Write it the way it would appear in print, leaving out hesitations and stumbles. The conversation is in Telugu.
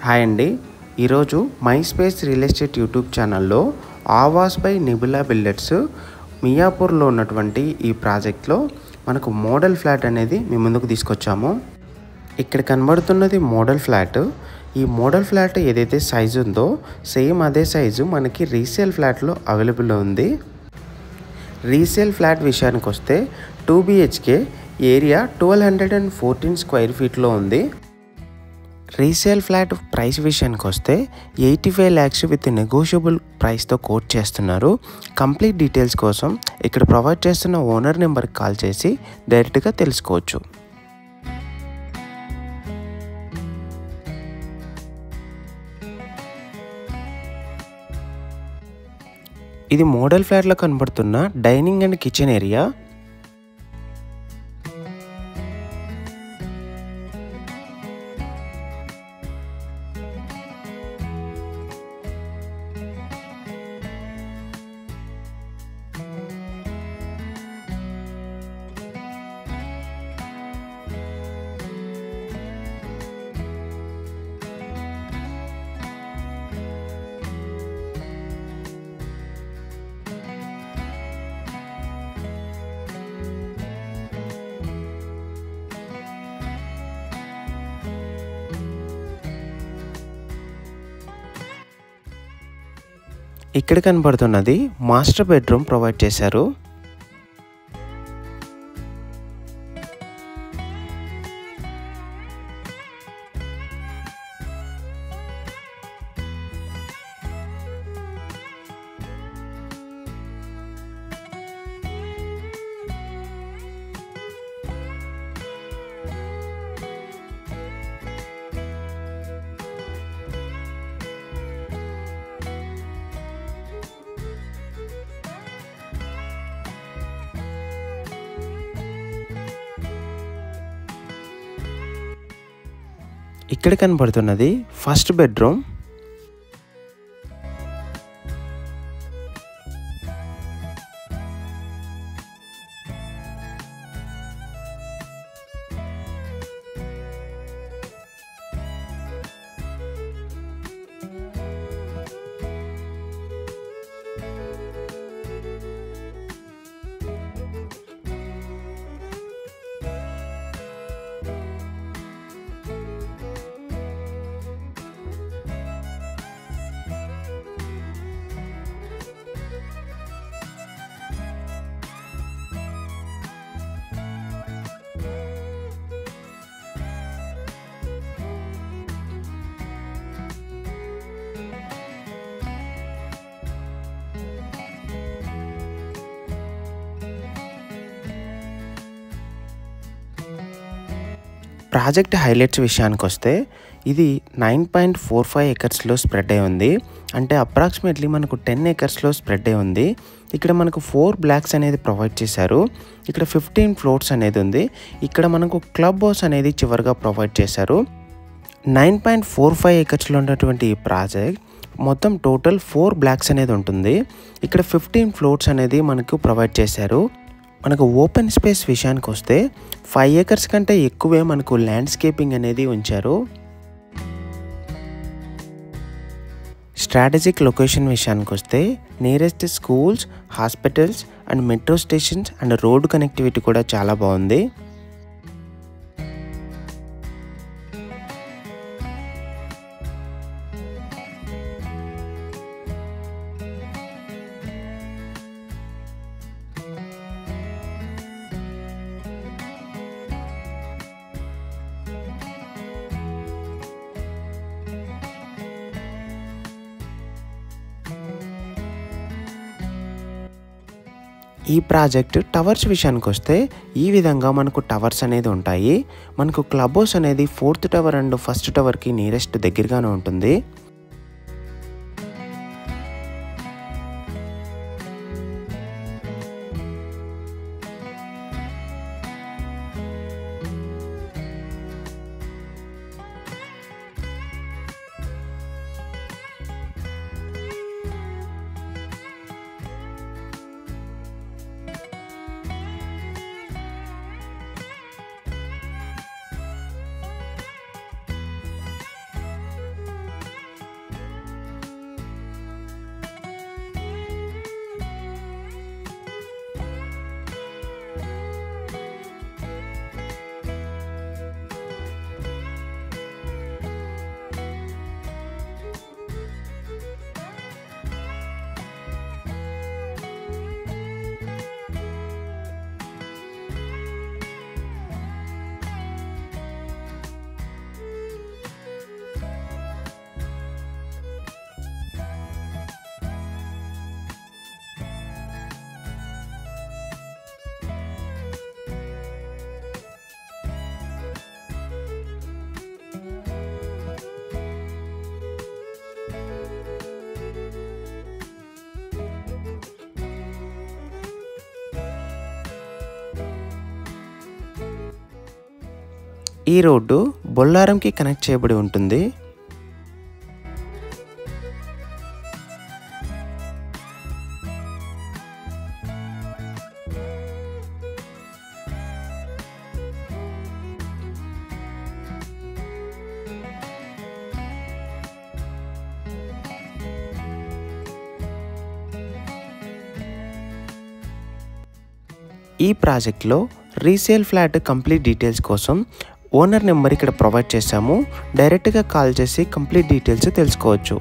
హాయ్ అండి. ఈరోజు my space real estate YouTube ఛానల్లో ఆవాస్ బై నిబులా బిల్డర్స్ మియాపూర్లో ఉన్నటువంటి ఈ ప్రాజెక్ట్లో మనకు మోడల్ ఫ్లాట్ అనేది మీ ముందుకు తీసుకొచ్చాము. ఇక్కడ కనబడుతున్నది మోడల్ ఫ్లాట్. ఈ మోడల్ ఫ్లాట్ ఏదైతే సైజు ఉందో సేమ్ అదే సైజు మనకి రీసేల్ ఫ్లాట్లో అవైలబుల్ ఉంది. రీసేల్ ఫ్లాట్ విషయానికి వస్తే 2 BHK ఏరియా 1214 స్క్వేర్ ఫీట్లో ఉంది. రీసేల్ ఫ్లాట్ ప్రైస్ విషయానికి వస్తే 85 lakhs విత్ నెగోషియబుల్ ప్రైస్తో కోట్ చేస్తున్నారు. కంప్లీట్ డీటెయిల్స్ కోసం ఇక్కడ ప్రొవైడ్ చేస్తున్న ఓనర్ నెంబర్కి కాల్ చేసి డైరెక్ట్గా తెలుసుకోవచ్చు. ఇది మోడల్ ఫ్లాట్లో కనబడుతున్న డైనింగ్ అండ్ కిచెన్ ఏరియా. ఇక్కడ కనబడుతున్నది మాస్టర్ బెడ్రూమ్ ప్రొవైడ్ చేశారు. ఇక్కడ కనబడుతున్నది ఫస్ట్ బెడ్రూమ్. ప్రాజెక్ట్ హైలైట్స్ విషయానికి వస్తే ఇది 9.45 acresలో స్ప్రెడ్ అయి ఉంది. అంటే అప్రాక్సిమేట్లీ మనకు 10 acresలో స్ప్రెడ్ అయి ఉంది. ఇక్కడ మనకు 4 blocks అనేది ప్రొవైడ్ చేశారు. ఇక్కడ 15 floors అనేది ఉంది. ఇక్కడ మనకు క్లబ్ హౌస్ అనేది చివరిగా ప్రొవైడ్ చేశారు. 9.45 acresలో ఉన్నటువంటి ఈ ప్రాజెక్ట్ మొత్తం టోటల్ 4 blocks అనేది ఉంటుంది. ఇక్కడ 15 floors అనేది మనకు ప్రొవైడ్ చేశారు. మనకు ఓపెన్ స్పేస్ విషయానికి వస్తే 5 acres కంటే ఎక్కువే మనకు ల్యాండ్స్కేపింగ్ అనేది ఉంచారు. స్ట్రాటజిక్ లొకేషన్ విషయానికి వస్తే nearest schools, hospitals and metro stations and road connectivity కూడా చాలా బాగుంది. ఈ ప్రాజెక్ట్ టవర్స్ విషయానికి వస్తే ఈ విధంగా మనకు టవర్స్ అనేది ఉంటాయి. మనకు క్లబ్ హౌస్ అనేది 4th tower and 1st towerకి nearest దగ్గరగానే ఉంటుంది. ఈ రోడ్డు బొల్లారంకి కనెక్ట్ చేయబడి ఉంటుంది. ఈ ప్రాజెక్ట్లో రీసేల్ ఫ్లాట్ కంప్లీట్ డీటెయిల్స్ కోసం ఓనర్ నెంబర్ ఇక్కడ ప్రొవైడ్ చేశాము. డైరెక్ట్గా కాల్ చేసి కంప్లీట్ డీటెయిల్స్ తెలుసుకోవచ్చు.